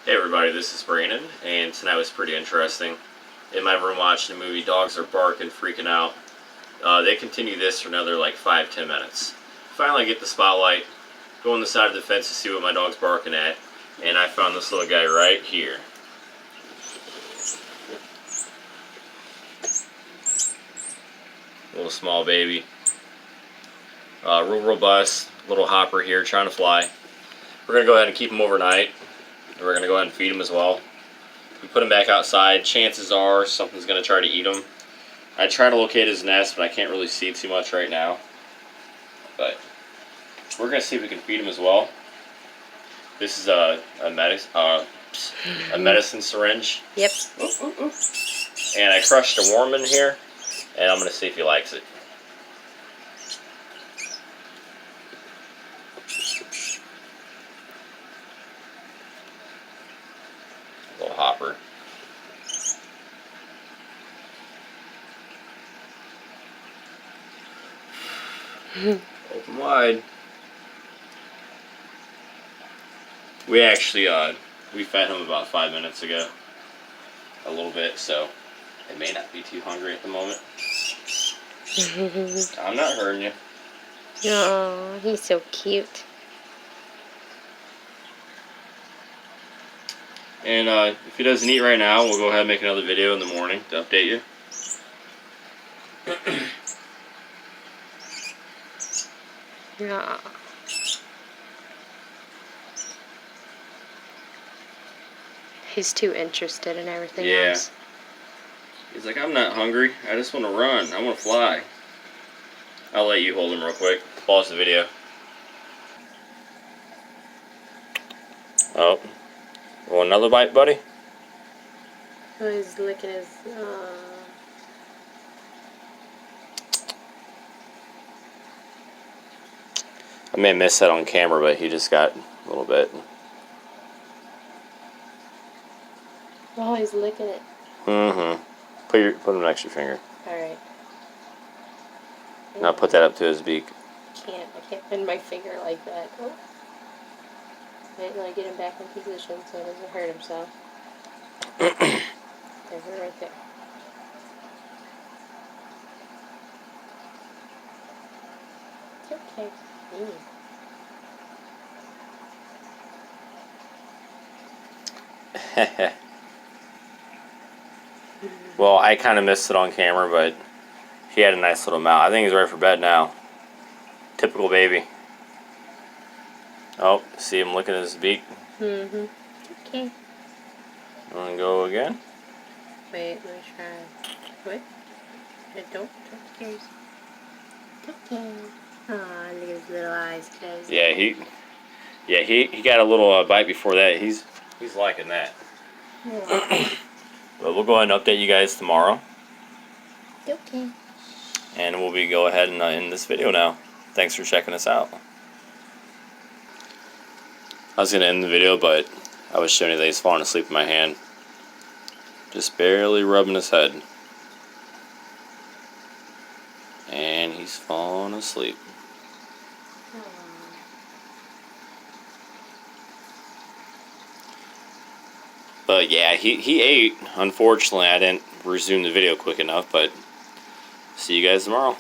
Hey everybody, this is Brandon, and tonight was pretty interesting. In my room watching a movie, dogs are barking, freaking out. They continue this for another like 5-10 minutes. Finally get the spotlight, go on the side of the fence to see what my dog's barking at, and I found this little guy right here. Little small baby. Real robust, little hopper here, trying to fly. We're going to go ahead and keep him overnight. We're going to go ahead and feed him as well. We put him back outside. Chances are something's going to try to eat him. I try to locate his nest, but I can't really see too much right now. But we're going to see if we can feed him as well. This is a medicine syringe. Yep. And I crushed a worm in here, and I'm going to see if he likes it. Little hopper. Open wide. We actually we fed him about 5 minutes ago. A little bit, so it may not be too hungry at the moment. I'm not hurting you. Oh, he's so cute. And if he doesn't eat right now, we'll go ahead and make another video in the morning to update you. Yeah. He's too interested in everything else. He's like, I'm not hungry. I just want to run. I want to fly. I'll let you hold him real quick. Pause the video. Oh. Want another bite, buddy? Oh, he's licking his... I may have missed that on camera, but he just got a little bit. Oh, he's licking it. Mm-hmm. Put him next to your finger. Alright. Now put that up to his beak. I can't bend my finger like that. Oh. Wait till I get him back in position so he doesn't hurt himself. There's her right there. It's okay. Well, I kind of missed it on camera, but he had a nice little mouth. I think he's ready for bed now. Typical baby. Oh, see him licking his beak? Mm-hmm. Okay. Want to go again? Wait, let me try. What? Don't scare yourself. Okay. Aw, look at his little eyes closed. Yeah, he got a little bite before that. He's liking that. Yeah. But we'll go ahead and update you guys tomorrow. Okay. And we'll go ahead and end this video now. Thanks for checking us out. I was going to end the video, but I was showing you that he's falling asleep in my hand. Just barely rubbing his head. And he's falling asleep. But yeah, he ate. Unfortunately, I didn't resume the video quick enough, but see you guys tomorrow.